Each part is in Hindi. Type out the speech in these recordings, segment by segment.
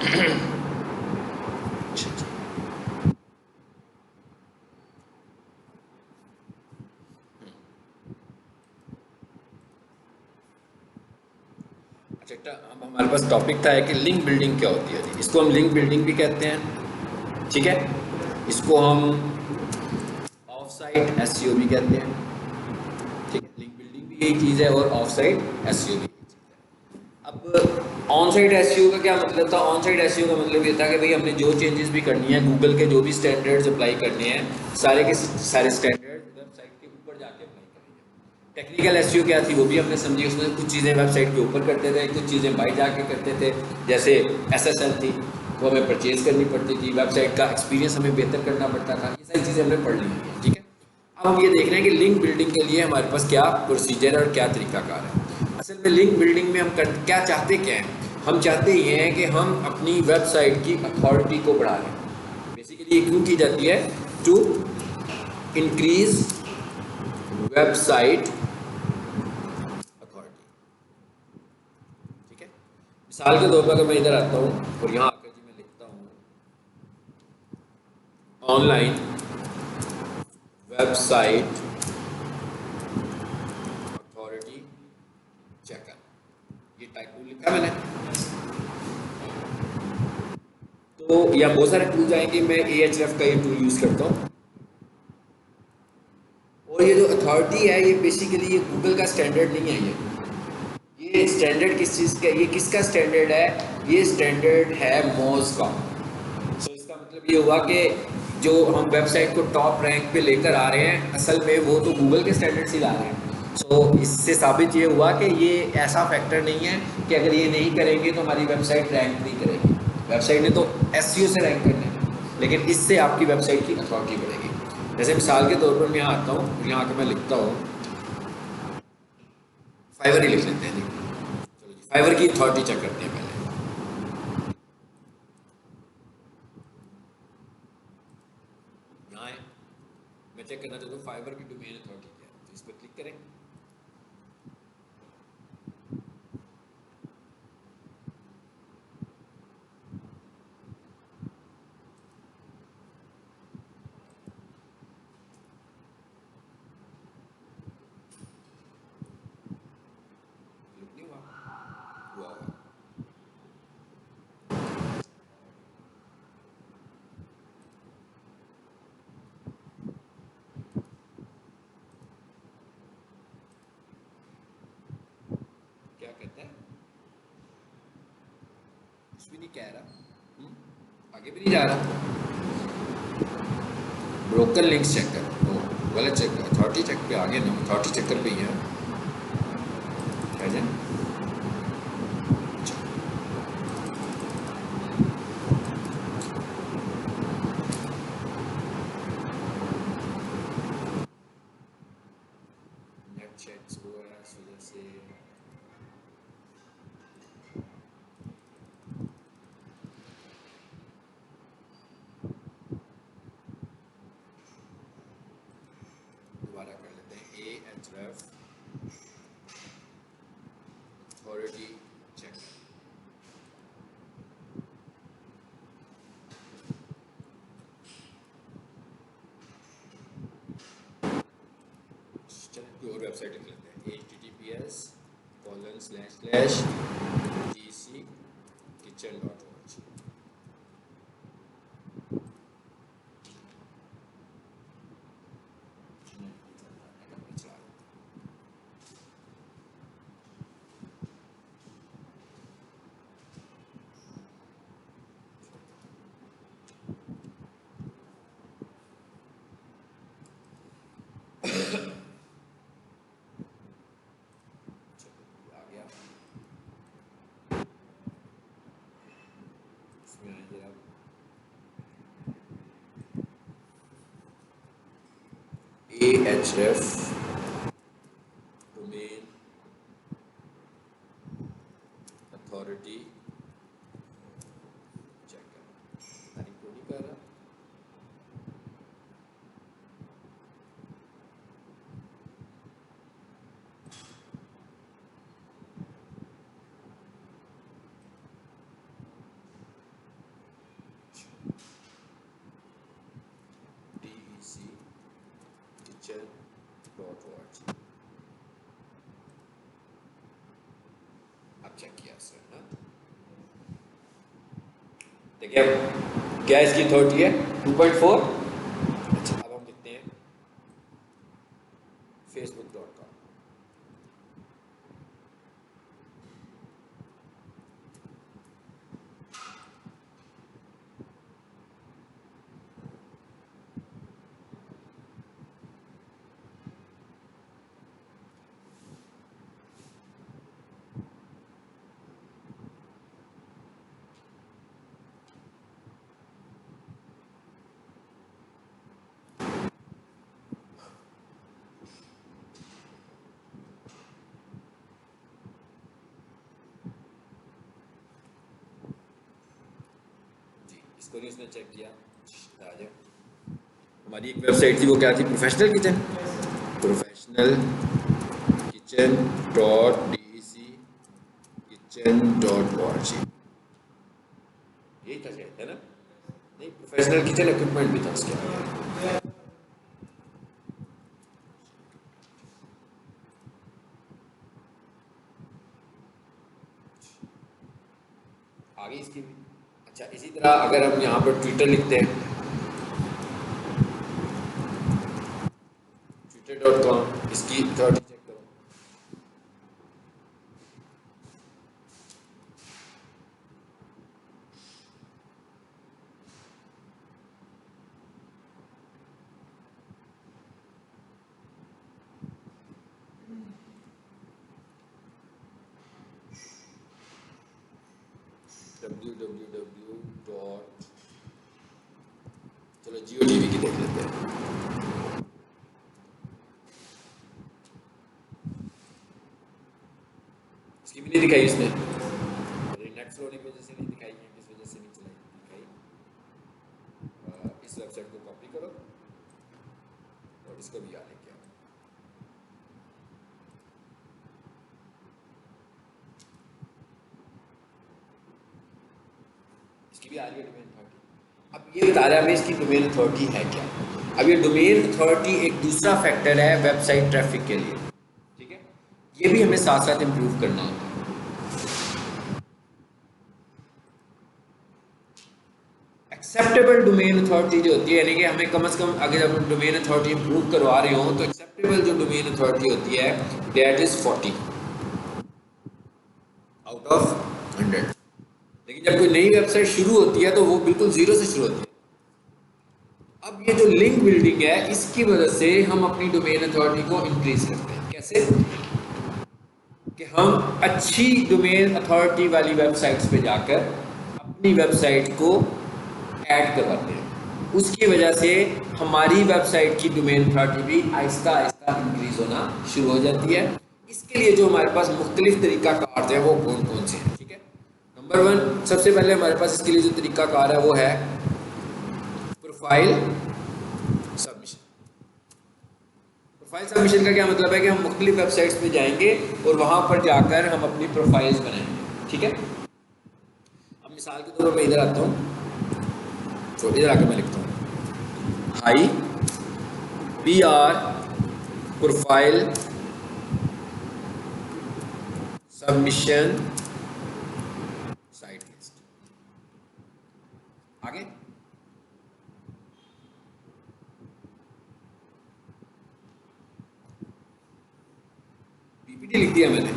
अच्छा, अब हमारे पास टॉपिक था है कि लिंक बिल्डिंग क्या होती है। जी, इसको हम लिंक बिल्डिंग भी कहते हैं, ठीक है। इसको हम ऑफ साइट एसईओ भी कहते हैं, ठीक है। लिंक बिल्डिंग भी यही चीज़ है और ऑफ साइट एसईओ भी यही चीज़ है। अब ऑन साइट एसईओ का क्या मतलब था? ऑन साइट एसईओ का मतलब ये था कि भाई हमने जो चेंजेस भी करनी है, गूगल के जो भी स्टैंडर्ड्स अप्लाई करने हैं, सारे के सारे स्टैंडर्ड वेबसाइट के ऊपर जाके अप्लाई करेंगे। टेक्निकल एसईओ क्या थी वो भी हमने समझी। उसमें कुछ चीज़ें वेबसाइट के ऊपर करते थे, कुछ चीज़ें बाहर जाके करते थे। जैसे एसएसएल थी, वो हमें परचेज करनी पड़ती थी, वेबसाइट का एक्सपीरियंस हमें बेहतर करना पड़ता था। ये सारी चीज़ें हमने पढ़ ली हैं, ठीक है। अब हम ये देख रहे हैं कि लिंक बिल्डिंग के लिए हमारे पास क्या प्रोसीजर और क्या तरीकाकार है। असल में लिंक बिल्डिंग में हम क्या चाहते क्या हैं? हम चाहते ये हैं कि हम अपनी वेबसाइट की अथॉरिटी को बढ़ा लें। बेसिकली ये क्यों की जाती है? टू इंक्रीज वेबसाइट अथॉरिटी, ठीक है। मिसाल के तौर पर अगर मैं इधर आता हूँ और यहाँ आकर जी मैं लिखता हूँ ऑनलाइन वेबसाइट अथॉरिटी चेकर, ये टाइप टूल लिखा है मैंने, तो या बहुत सारे टूल्स आएंगे। मैं AHREF का ये टूल यूज़ करता हूँ। और ये जो अथॉरिटी है ये बेसिकली ये गूगल का स्टैंडर्ड नहीं है। ये स्टैंडर्ड किस चीज़ का, ये किसका स्टैंडर्ड है? ये स्टैंडर्ड है मोज का। सो इसका मतलब ये हुआ कि जो हम वेबसाइट को टॉप रैंक पे लेकर आ रहे हैं, असल में वो तो गूगल के स्टैंडर्ड से ला रहे हैं। सो इससे साबित ये हुआ कि ये ऐसा फैक्टर नहीं है कि अगर ये नहीं करेंगे तो हमारी वेबसाइट रैंक नहीं करेगी। वेबसाइट ने तो एसईओ से रैंक करना है, लेकिन इससे आपकी वेबसाइट की अथॉरिटी बढ़ेगी। जैसे मिसाल के तौर पर मैं यहाँ आता हूँ, यहाँ आकर मैं लिखता हूँ फाइवर ही लिख लेते हैं जी। चलो जी, फाइवर की अथॉरिटी चेक करते हैं पहले। यहाँ है, मैं चेक करना चाहता हूँ फाइबर की डोमेन अथॉरिटी क्या है, तो इस पर क्लिक करें। क्लिक नहीं हुआ, हुआ हुआ। क्या कहता है? कुछ भी नहीं कह रहा। आगे भी नहीं जा रहा। ब्रोकन लिंक्स चेक कर, ओ गलत चेक, अथॉरिटी चेक पे आगे ना, अथॉरिटी चेकर पे ही है। क्या जाए? नेट चेक्स हुआ है इस वजह से। दोबारा कर लेते हैं, AHREF अथॉरिटी चेक। चलिए कोई और वेबसाइट लिख लेते हैं, https://gckitchen.org। आ गया इसमें जरा AHREF डोमेन अथॉरिटी चेक कर, तारीख को नहीं कर रहा। देखिए अब क्या इसकी अथॉरिटी है 2.4। अच्छा अब हम लिखते हैं facebook.com। इसको नहीं उसने चेक किया। आ जाओ, हमारी एक वेबसाइट थी वो क्या थी, professional kitchen, professional kitchen dot DEC kitchen dot ORG, यही था शायद, है ना? नहीं, प्रोफेशनल किचन इक्विपमेंट भी था उसके आगे। आगे इसकी भी। अच्छा इसी तरह अगर हम यहाँ पर ट्विटर लिखते हैं, twitter.com, इसकी अथॉरिटी चेक करो। www डॉट, चलो जियो टीवी की देख लेते हैं। इसकी भी नहीं दिखाई इसने, नेट स्लो होने की वजह से नहीं दिखाई है, किस वजह से नहीं चलाई दिखाई। इस वेबसाइट को कॉपी करो और इसको भी यहाँ लेके आओ। इसकी भी आ रही है डोमेन अथॉरिटी। अब ये बता रहा है हमें इसकी डोमेन अथॉरिटी है क्या। अब ये डोमेन अथॉरिटी एक दूसरा फैक्टर है वेबसाइट ट्रैफिक के लिए, ठीक है? ये भी हमें साथ साथ इंप्रूव करना होता है। एक्सेप्टेबल डोमेन अथॉरिटी जो होती है, यानी कि हमें कम से कम अगर हम डोमेन अथॉरिटी इंप्रूव करवा रहे हो तो एक्सेप्टेबल जो डोमेन अथॉरिटी होती है दैट इज 40 आउट ऑफ 100। लेकिन जब कोई नई वेबसाइट शुरू होती है तो वो बिल्कुल जीरो से शुरू होती है। अब ये जो लिंक बिल्डिंग है इसकी वजह से हम अपनी डोमेन अथॉरिटी को इंक्रीज करते हैं। कैसे? कि हम अच्छी डोमेन अथॉरिटी वाली वेबसाइट्स पे जाकर अपनी वेबसाइट को ऐड करवाते हैं, उसकी वजह से हमारी वेबसाइट की डोमेन अथॉरिटी भी आहिस्ता आहिस्ता इंक्रीज होना शुरू हो जाती है। इसके लिए जो हमारे पास मुख्तलिफ तरीक़ाकार हैं वो कौन कौन से हैं, ठीक है? नंबर 1, सबसे पहले हमारे पास इसके लिए जो तरीक़ाकार है वो है प्रोफाइल सबमिशन। प्रोफाइल सबमिशन का क्या मतलब है कि हम मुख्तलिफ वेबसाइट्स पे जाएंगे और वहाँ पर जाकर हम अपनी प्रोफाइल्स बनाएंगे, ठीक है? अब मिसाल के तौर पर मैं इधर आता हूँ, तो इधर आकर मैं लिखता हूँ high PR profile submission site list. आगे PPT लिख दिया मैंने,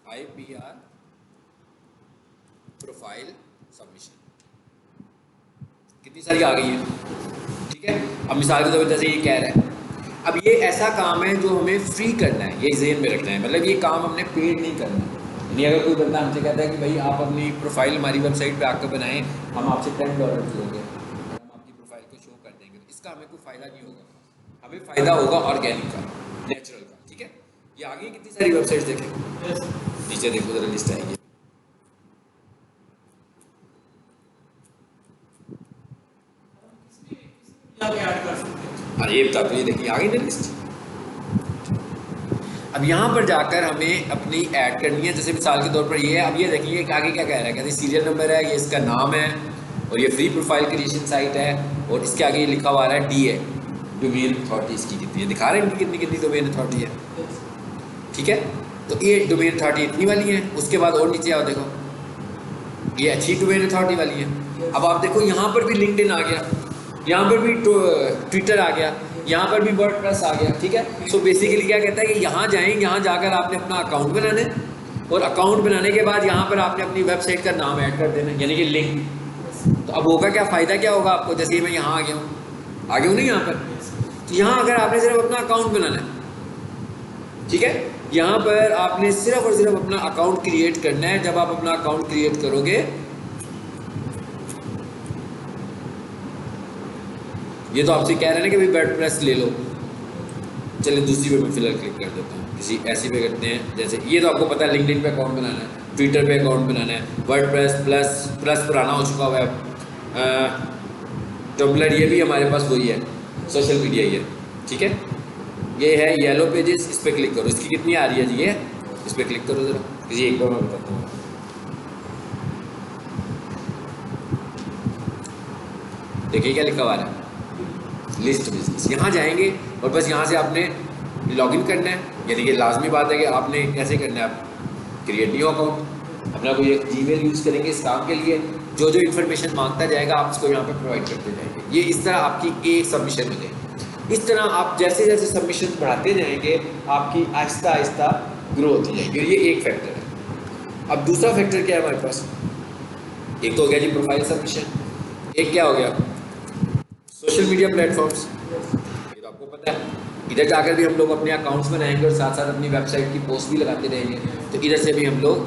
हाई PR प्रोफाइल सबमिशन, कितनी सारी आ गई है, ठीक है? अब मिसाल के तौर पर जैसे ये कह रहा है, अब ये ऐसा काम है जो हमें फ्री करना है, ये ज़हन में रखना है, मतलब ये काम हमने पेड नहीं करना। यानी अगर कोई बंदा हमसे कहता है कि भाई आप अपनी प्रोफाइल हमारी वेबसाइट पे आकर बनाएं, हम आपसे $10 लेंगे, हम आपकी प्रोफाइल को शो कर देंगे, तो इसका हमें कोई फ़ायदा नहीं होगा। हमें फ़ायदा होगा ऑर्गेनिक का, नेचुरल का, ठीक है? ये आगे कितनी सारी वेबसाइट्स देखें, नीचे देखो जरा लिस्ट आएगी। हाँ ये बता दो, ये देखिए आ गई ना लिस्ट। अब यहाँ पर जाकर हमें अपनी ऐड करनी है, जैसे मिसाल के तौर पर ये है। अब ये देखिए आगे क्या कह रहा है, कहते हैं सीरियल नंबर है, ये इसका नाम है और ये फ्री प्रोफाइल क्रिएशन साइट है, और इसके आगे ये लिखा हुआ है DA डोमेन अथॉरिटी इसकी कितनी है, दिखा रहे हैं कितनी कितनी डोमेन अथॉरिटी है, ठीक है? तो ये डोमेन अथॉरिटी इतनी वाली है। उसके बाद और नीचे आओ देखो, ये अच्छी डोमेन अथॉरिटी वाली है। अब आप देखो यहाँ पर भी लिंक्डइन आ गया, यहाँ पर भी ट्विटर आ गया, यहाँ पर भी वर्डप्रेस आ गया, ठीक है। सो बेसिकली क्या कहता है कि यहाँ जाएं, यहाँ जाकर आपने अपना अकाउंट बनाना है और अकाउंट बनाने के बाद यहाँ पर आपने अपनी वेबसाइट का नाम ऐड कर देना है, यानी कि लिंक। तो अब होगा क्या, फ़ायदा क्या होगा आपको, जैसे मैं यहाँ आ गया हूँ नहीं यहाँ पर, तो यहाँ अगर आपने सिर्फ अपना अकाउंट बनाना है, ठीक है, यहाँ पर आपने सिर्फ और सिर्फ अपना अकाउंट क्रिएट करना है। जब आप अपना अकाउंट क्रिएट करोगे, ये तो आपसे कह रहे हैं ना कि भाई वर्डप्रेस ले लो, चलिए दूसरी पे मैं फिलहाल क्लिक कर देता हूँ, किसी ऐसी पे करते हैं। जैसे ये तो आपको पता है लिंक्डइन पे अकाउंट बनाना है, ट्विटर पे अकाउंट बनाना है, वर्डप्रेस प्लस पुराना हो चुका हुआ है, टम्बलर ये भी हमारे पास वही है, सोशल मीडिया ही है, ठीक है। ये है येलो पेजेस, इस पर क्लिक करो, इसकी कितनी आ रही है जी, ये इस पर क्लिक करो ज़रा, किसी एक बार मैं बताता हूँ। देखिए क्या लिखा हुआ है, लिस्ट बिजनेस। यहाँ जाएंगे और बस यहाँ से आपने लॉगिन करना है, यानी कि लाजमी बात है कि आपने कैसे करना है, आप क्रिएट न्यू अकाउंट, अपना कोई एक जीमेल यूज़ करेंगे इस काम के लिए, जो जो इन्फॉर्मेशन मांगता जाएगा आप उसको यहाँ पे प्रोवाइड करते जाएंगे। ये इस तरह आपकी एक सबमिशन हो जाएगी। इस तरह आप जैसे जैसे सबमिशन बढ़ाते जाएंगे आपकी आहिस्ता आहिस्ता ग्रो होती जाएगी। और ये एक फैक्टर है। अब दूसरा फैक्टर क्या है हमारे पास, एक तो हो गया जी प्रोफाइल सबमिशन, एक क्या हो गया सोशल मीडिया प्लेटफॉर्म्स, ये तो आपको पता है। इधर जाकर भी हम लोग अपने अकाउंट्स बनाएंगे और साथ साथ अपनी वेबसाइट की पोस्ट भी लगाते रहेंगे, तो इधर से भी हम लोग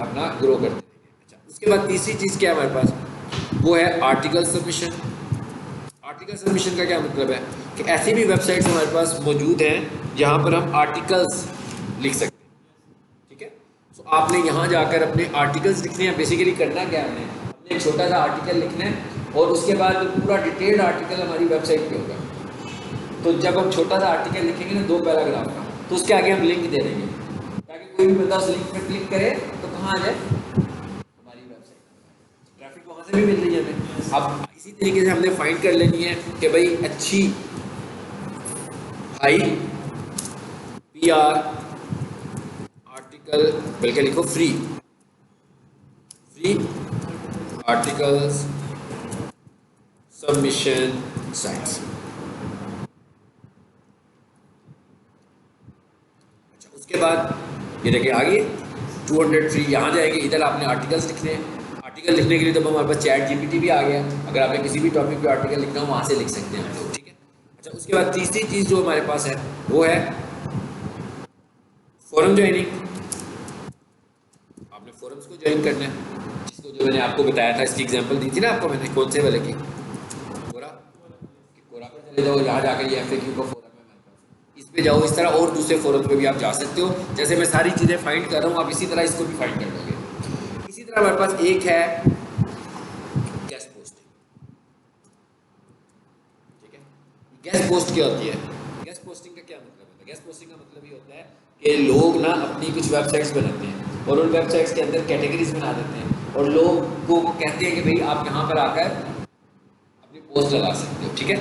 अपना ग्रो करते रहेंगे। अच्छा, उसके बाद तीसरी चीज़ क्या है हमारे पास, वो है आर्टिकल सबमिशन। आर्टिकल सबमिशन का क्या मतलब है कि ऐसी भी वेबसाइट्स हमारे पास मौजूद हैं जहाँ पर हम आर्टिकल्स लिख सकते हैं, ठीक है। तो आपने यहाँ जाकर अपने आर्टिकल्स लिखने हैं। बेसिकली करना क्या है, हमने एक छोटा सा आर्टिकल लिखना है और उसके बाद पूरा डिटेल्ड आर्टिकल हमारी वेबसाइट पे होगा। तो जब हम छोटा सा आर्टिकल लिखेंगे ना 2 पैराग्राफ का, तो उसके आगे हम लिंक दे देंगे ताकि कोई भी बंदा उस लिंक पर क्लिक करे तो कहाँ आ जाए, हमारी वेबसाइट, ट्रैफिक वहाँ से भी मिल रही है हमें। अब इसी तरीके से हमने फाइंड कर लेनी है कि भाई अच्छी हाई PR आर्टिकल, बल्कि लिखो फ्री आर्टिकल्स सबमिशन साइट्स। अच्छा, उसके बाद ये देखिए आगे 200 फ्री, यहाँ जाएंगे, इधर आपने आर्टिकल्स लिखने हैं। आर्टिकल लिखने के लिए तो हमारे पास चैट GPT भी आ गया, अगर आपने किसी भी टॉपिक पे आर्टिकल लिखना हो वहाँ से लिख सकते हैं हम लोग, ठीक है। अच्छा, उसके बाद तीसरी चीज़ जो हमारे पास है वो है फोरम ज्वाइनिंग। आपने फोरम्स को ज्वाइन करना है, जिसको जो मैंने आपको बताया था, इसकी एग्जांपल दी थी ना आपको मैंने, कौन से वाले की, कोरा पर चले जाओ, यहाँ जाकर ये FAQ का फोरम है हमारे पास, इस पे जाओ। इस तरह और दूसरे फोरम पे भी आप जा सकते हो। जैसे मैं सारी चीज़ें फाइंड कर रहा हूँ, आप इसी तरह इसको भी फाइंड कर लोगे। इसी तरह हमारे पास एक है गेस्ट पोस्टिंग, ठीक है। गेस्ट पोस्ट क्या होती है, गेस्ट पोस्टिंग का क्या मतलब होता है, गेस्ट पोस्टिंग का मतलब ये होता है कि लोग ना अपनी कुछ वेबसाइट्स बनाते हैं और उन वेबसाइट्स के अंदर कैटेगरीज बना देते हैं और लोगों को कहते हैं कि भाई आप यहाँ पर आकर अपनी पोस्ट लगा सकते हो, ठीक है।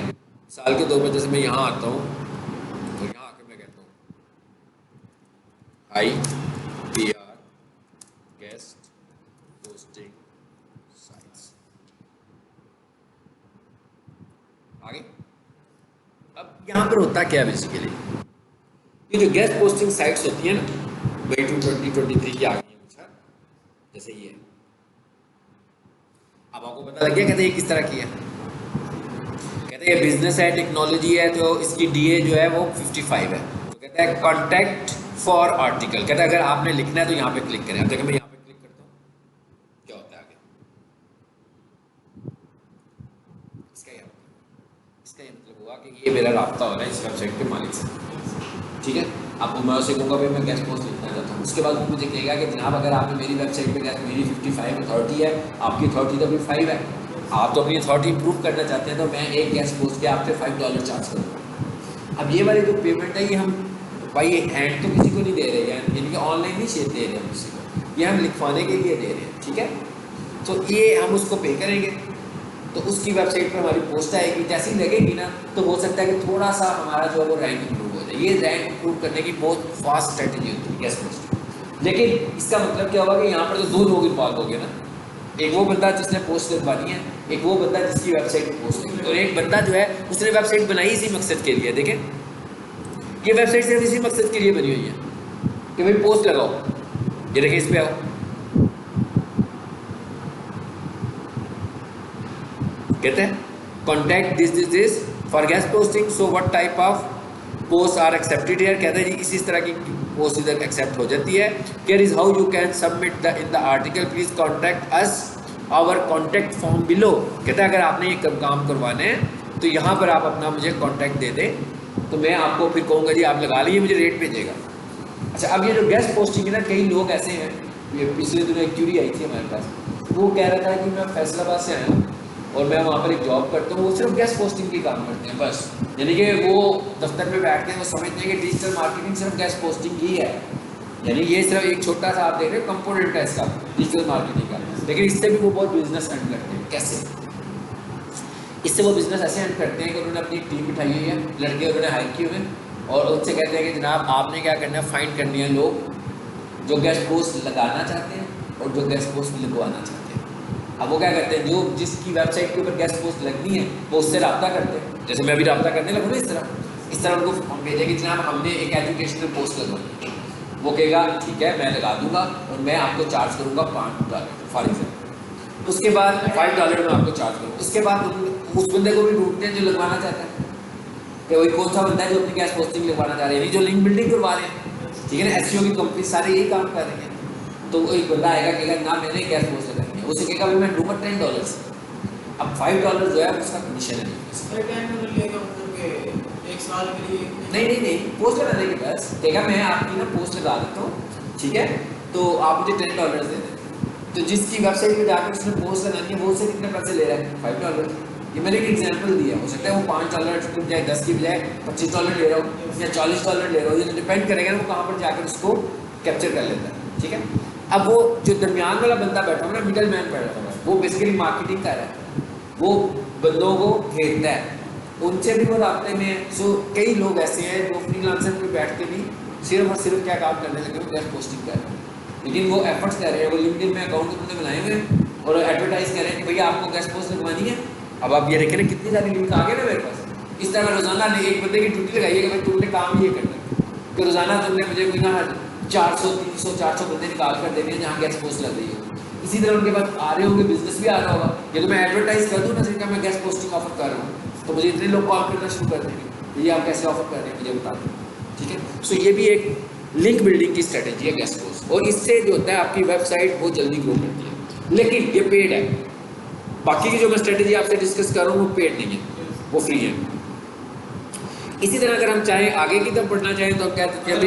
साल के 2 बार जैसे मैं यहाँ आता हूँ और यहाँ आकर मैं कहता हूँ high PR guest posting sites, आगे। अब यहाँ पर होता क्या है बेसिकली, ये जो गेस्ट पोस्टिंग साइट्स होती है ना, वही 2023 की आ गई है कुछ, जैसे ये। अब आपको पता लग गया कहते हैं किस तरह की है, कहते हैं बिजनेस है, टेक्नोलॉजी है, तो इसकी DA जो है वो 55 है। तो कहता है कॉन्टैक्ट फॉर आर्टिकल, कहता है अगर आपने लिखना है तो यहाँ पे क्लिक करें। अब देखो मैं यहाँ पे क्लिक करता हूँ, क्या होता है आगे, इसका ये मतलब हुआ कि ये मेरा राब्ता हो रहा है इस वेबसाइट के मालिक से, ठीक है। आपको मैं उसे कहूँगा भाई मैं गेस्ट पोस्ट लिखना चाहता हूँ, उसके बाद मुझे कहेगा कि जनाब अगर आपने मेरी वेबसाइट पे गेस्ट, मेरी 55 अथॉरिटी है, आपकी अथॉरिटी तो अभी 5 है, आप तो अपनी अथॉरिटी इंप्रूव करना चाहते हैं, तो मैं एक गेस्ट पोस्ट के आपसे $5 चार्ज करूँगा। अब ये वाली जो पेमेंट है ये हम भाई ये हैंड तो किसी को नहीं दे रहे हैं, यानी कि ऑनलाइन नहीं शेयर दे रहे हैं किसी को, ये हम लिखवाने के लिए दे रहे हैं, ठीक है। तो ये हम उसको पे करेंगे तो उसकी वेबसाइट पर हमारी पोस्ट आएगी, जैसी लगेगी ना तो हो सकता है कि थोड़ा सा हमारा जो है वो रैंक इंप्रूव हो जाए। ये रैंक इंप्रूव करने की बहुत फास्ट स्ट्रेटजी होती है गेस्ट पोस्ट। लेकिन इसका मतलब क्या होगा कि यहाँ पर तो 2 लोग इन्वॉल्व हो गए ना, एक वो बंदा जिसने पोस्ट लगवानी है, एक वो बंदा जिसकी वेबसाइट पे पोस्ट लगनी है, और एक बंदा जो है उसने वेबसाइट बनाई इसी मकसद के लिए। देखें ये वेबसाइट सिर्फ इसी मकसद के लिए बनी हुई है कि भाई पोस्ट लगाओ। ये देखिए इस पे आओ, कहते हैं contact this for guest posting, so what type of post are accepted here. कहते हैं जी इस तरह की पोस्ट इधर एक्सेप्ट हो जाती है। Care is how you can submit the in the article, please contact us our contact form below. कहता है अगर आपने ये काम करवाने हैं तो यहाँ पर आप अपना मुझे कॉन्टैक्ट दे दें, तो मैं आपको फिर कहूँगा जी आप लगा लीजिए, मुझे रेट भेजिएगा। अच्छा, अब ये जो गेस्ट पोस्टिंग है ना, कई लोग ऐसे हैं, ये पिछले दिनों एक क्यूरी आई थी हमारे पास, वो कह रहा था कि मैं फैसलाबाद से आया हूँ और मैं वहाँ पर एक जॉब करता हूँ, वो सिर्फ गेस्ट पोस्टिंग की काम करते हैं बस। यानी कि वो दफ्तर में बैठते हैं, वो समझते हैं कि डिजिटल मार्केटिंग सिर्फ गेस्ट पोस्टिंग ही है। यानी ये सिर्फ एक छोटा सा आप देख रहे हो कंपोनेंट है इसका डिजिटल मार्केटिंग का, लेकिन इससे भी वो बहुत बिजनेस अर्न करते हैं। कैसे? इससे वो बिजनेस ऐसे अर्न करते हैं कि उन्होंने अपनी टीम बिठाई हुई है, लड़के उन्होंने हायर किए हुए हैं और उनसे कहते हैं कि जनाब आपने क्या करना है, फाइंड करनी है लोग जो गेस्ट पोस्ट लगाना चाहते हैं और जो गेस्ट पोस्ट लगवाना चाहते हैं। अब वो क्या करते हैं, जो जिसकी वेबसाइट के ऊपर गेस्ट पोस्ट लगनी है वो उससे रब्ता करते हैं। जैसे मैं अभी रब्ता करने लगूँ ना इस तरह उनको हम भेजें कि जनाब हमने एक एजुकेशनल पोस्ट लगवानी है। वो कहेगा ठीक है मैं लगा दूंगा और मैं आपको चार्ज करूँगा $5 फॉर एग्जाम्पल। उसके बाद $5 में आपको चार्ज करूँ। उसके बाद उस बंदे को भी ढूंढते हैं जो लगवाना चाहता है कि वही कौन सा बंदा है जो अपनी गेस्ट पोस्टिंग लगवाना चाह रहे हैं, जो लिंक बिल्डिंग करवा रहे हैं। ठीक है ना, एसईओ की कंपनी सारे यही काम कर रही हैं। तो एक बंदा आएगा कहेगा ना मैंने गेस्ट पोस्ट लगानी है, उसे कहेगा भाई मैं दूंगा $10। अब $5 जो है उसका कमीशन है। नहीं, पोस्ट लगाने के बस कहेगा मैं आपकी ना पोस्ट लगा देता हूँ, ठीक है, तो आप मुझे $10 दे दें। तो जिसकी वेबसाइट पे जाकर उसने पोस्ट लगानी है वो उससे कितने पैसे ले रहा है, $5। ये मैंने एक एग्जांपल दिया, हो सकता है वो $5 की बजाय 10 की बजाय $25 ले रहा हो या $40 ले रहा हो, ये डिपेंड करेगा ना वो कहाँ पर जाकर उसको कैप्चर कर लेता है। ठीक है, अब वो जो दरमियान वाला बंदा बैठा हुआ ना, मिडल मैन बैठा हुआ है, वो बेसिकली मार्केटिंग कर रहा है, वो बंदों को घेरता है, उनसे भी वो रास्ते में है। सो कई लोग ऐसे हैं जो फ्रीलांसर पे बैठ के भी सिर्फ और सिर्फ क्या काम करने लगे, वो गेस्ट पोस्टिंग कर रहे हैं, लेकिन वो एफर्ट्स कर रहे हैं, वो लिंक्डइन में अकाउंट उन्होंने बनाए हुए हैं और एडवर्टाइज कर रहे हैं कि भैया आपको गेस्ट पोस्ट लगवानी है। अब आप ये देखें ना कितनी सारी लिंक आ गए ना मेरे पास। इस तरह रोजाना एक बंदे की ड्यूटी लगाइए कि भाई तुमने काम ये करना है, कि रोजाना तुमने मुझे कोई ना 400 300 400 बंदे निकाल कर देने हैं जहाँ गेस्ट पोस्ट लग रही है। इसी तरह उनके पास आ रहे होंगे, बिजनेस भी आ रहा होगा। ये तो मैं एडवर्टाइज कर दूँ ना जिनका मैं गेस्ट पोस्टिंग ऑफर कर रहा हूँ, तो मुझे इतने लोग कॉल करना शुरू कर देंगे, ये आप कैसे ऑफर कर रहे हैं मुझे बता दें। ठीक है, सो ये भी एक लिंक बिल्डिंग की स्ट्रेटेजी है गेस्ट पोस्ट, और इससे जो होता है आपकी वेबसाइट बहुत जल्दी ग्रो करती है, लेकिन ये पेड है। बाकी की जो मैं स्ट्रेटेजी आपसे डिस्कस कर रहा हूँ वो पेड नहीं है, वो फ्री है। इसी तरह अगर हम चाहें आगे की तरफ बढ़ना चाहें तो हम क्या कहते हैं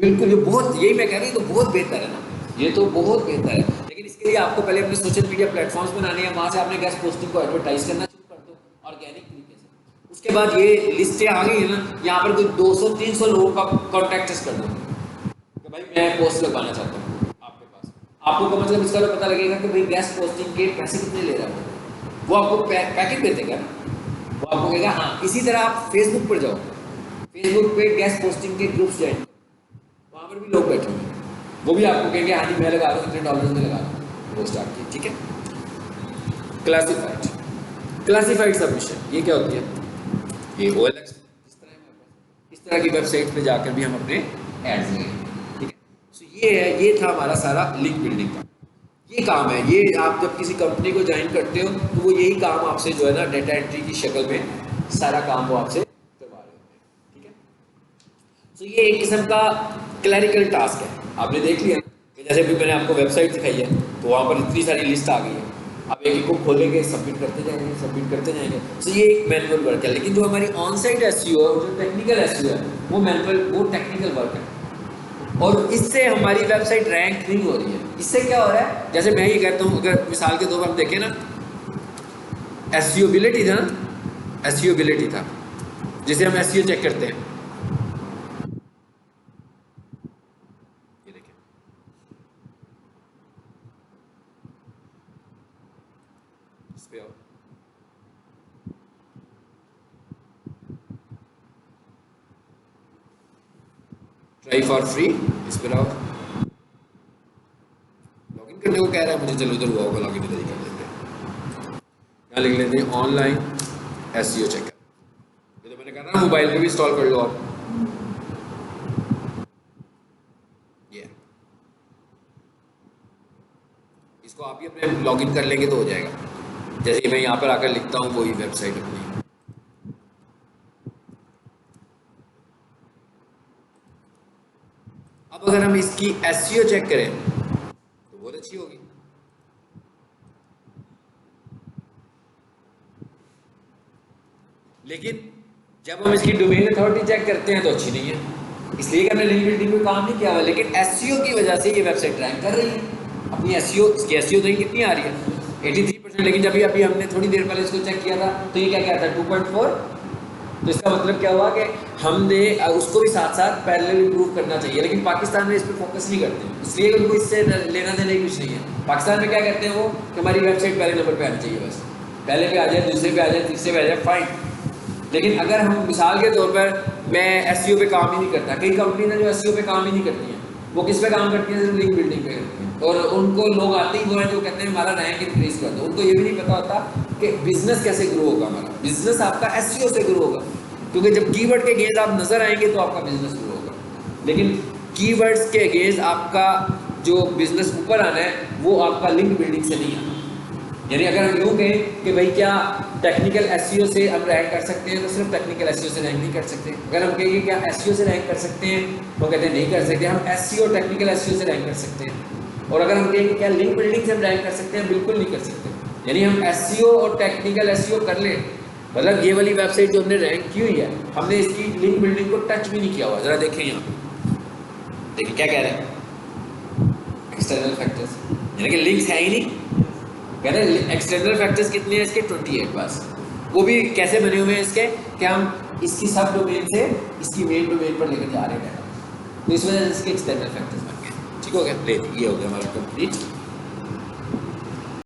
बिल्कुल, ये बहुत, यही मैं कह रही हूँ, तो बहुत बेहतर है ना, ये तो बहुत बेहतर है। लेकिन इसके लिए आपको पहले अपने सोशल मीडिया प्लेटफॉर्म्स बनाने हैं, वहाँ से आपने गेस्ट पोस्टिंग को एडवर्टाइज करना शुरू कर दो ऑर्गेनिक तरीके से। उसके बाद ये लिस्टें आ गई है ना, यहाँ पर कोई 200-300 लोगों का कॉन्टैक्ट कर दो कि भाई मैं पोस्ट लगवाना चाहता हूँ आपके पास। आपको का मतलब इसका तो पता लगेगा कि भाई गेस्ट पोस्टिंग के पैसे कितने ले रहा है, वो आपको पैकेज देते क्या, वो आपको कहेगा हाँ। इसी तरह आप फेसबुक पर जाओ, फेसबुक पे गेस्ट पोस्टिंग के ग्रुप्स ज्वाइन, वहाँ पर भी लोग बैठे हुए हैं, वो भी आपको कहेंगे हाँ जी मैं लगा दूँ, इतने $, में लगा दूँ, वो स्टार्ट की। ठीक है, क्लासिफाइड सबमिशन, ये क्या होती है, ये OLX इस तरह की वेबसाइट पे जाकर भी हम अपने एड्स लगाएंगे। ठीक है, सो ये है, ये था हमारा सारा लिंक बिल्डिंग का ये काम है। ये आप जब किसी कंपनी को ज्वाइन करते हो तो वो यही काम आपसे जो है ना डेटा एंट्री की शक्ल में सारा काम वो आपसे करवा रहे होते हैं। ठीक है, तो ये एक किस्म का क्लरिकल टास्क है। आपने देख लिया कि जैसे भी मैंने आपको वेबसाइट दिखाई है तो वहाँ पर इतनी सारी लिस्ट आ गई है, अब एक को खोलेंगे, सबमिट करते जाएंगे। तो ये एक मैनुअल वर्क है, लेकिन जो हमारी ऑन साइट एसईओ और जो टेक्निकल एसईओ है वो मैनुअल, वो टेक्निकल वर्क है, और इससे हमारी वेबसाइट रैंक नहीं हो रही है। इससे क्या हो रहा है, जैसे मैं ये कहता हूँ, अगर मिसाल के तौर पर हम देखें ना, एसईओबिलिटी था ना, एसईओबिलिटी था जिसे हम एसईओ चेक करते हैं, ये देखें, इस पे आओ, ट्राई फॉर फ्री, इस पर आओ, लॉगिन करने को कह रहा है मुझे, चलो उधर हुआ होगा लॉगिन, इधर ही कर लेते हैं। यहाँ लिख लेते हैं ऑनलाइन एसईओ चेकर। ये तो मैंने कहा ना मोबाइल पे भी इंस्टॉल कर लो आप। ये इसको आप ही अपने लॉगिन कर लेंगे तो हो जाएगा। जैसे मैं यहाँ पर आकर लिखता हूँ वही वेबसाइट अपनी, अब अगर हम इसकी एसईओ चेक करें तो बहुत अच्छी होगी। लेकिन जब हम इसकी डोमेन अथॉरिटी चेक करते हैं तो अच्छी नहीं है, इसलिए कि हमने लिंक बिल्डिंग में काम नहीं किया हुआ। लेकिन एसईओ की वजह से ये वेबसाइट रैंक कर रही है। अपनी एसईओ, इसकी एसईओ तो कितनी आ रही है 83%। लेकिन जब अभी हमने थोड़ी देर पहले इसको चेक किया था तो ये क्या कहता है 2.4। तो इसका मतलब क्या हुआ कि हमने उसको भी साथ साथ पैरेलल इंप्रूव करना चाहिए। लेकिन पाकिस्तान में इस पर फोकस नहीं करते, इसलिए उनको इससे लेना देना ही कुछ नहीं है। पाकिस्तान में क्या कहते हैं वो कि हमारी वेबसाइट पहले नंबर पे आनी चाहिए, बस पहले पे आ जाए, दूसरे पे आ जाए, तीसरे पे आ जाए, फाइन। लेकिन अगर हम मिसाल के तौर पर, मैं एसईओ पे काम ही नहीं करता, कई कंपनी ने जो एसईओ पे काम ही नहीं करती हैं, वो किस पे काम करती हैं, लिंक बिल्डिंग पे करती हैं। और उनको लोग आते ही वो हैं जो कहते हैं हमारा रैंक इंक्रीज कर दो। उनको ये भी नहीं पता होता कि बिजनेस कैसे ग्रो होगा। हमारा बिजनेस आपका एसईओ से ग्रो होगा, क्योंकि जब कीवर्ड के अगेंस्ट आप नजर आएंगे तो आपका बिजनेस ग्रो होगा। लेकिन कीवर्ड्स के अगेंस्ट आपका जो बिजनेस ऊपर आना है वो आपका लिंक बिल्डिंग से नहीं आना। यानी अगर हम यूँ कहें कि भाई क्या टेक्निकल एसईओ से हम रैंक कर सकते हैं, तो सिर्फ टेक्निकल एसईओ से रैंक नहीं कर सकते। अगर हम कहेंगे क्या एसईओ से रैंक कर सकते हैं, तो कहते हैं नहीं कर सकते। हम एसईओ टेक्निकल एसईओ से रैंक कर सकते हैं। और अगर हम कहेंगे क्या लिंक बिल्डिंग से हम रैंक कर सकते हैं, बिल्कुल नहीं कर सकते। यानी हम एसईओ और टेक्निकल एसईओ कर लें, मतलब ये वाली वेबसाइट जो हमने रैंक की हुई है, हमने इसकी लिंक बिल्डिंग को टच भी नहीं किया हुआ। जरा देखें यहाँ पे, देखिए क्या कह रहे हैं, एक्सटर्नल फैक्टर्स, यानी कि लिंक्स है ही नहीं। कह रहे हैं एक्सटर्नल फैक्टर्स कितने हैं इसके 28 बस। वो भी कैसे बने हुए हैं इसके कि हम इसकी सब डोमेन से इसकी मेन डोमेन पर लेकर जा रहे हैं, तो इस वजह से इसके एक्सटर्नल फैक्टर्स बन गए। ठीक हो गया, ले ये हो गया हमारा कंप्लीट।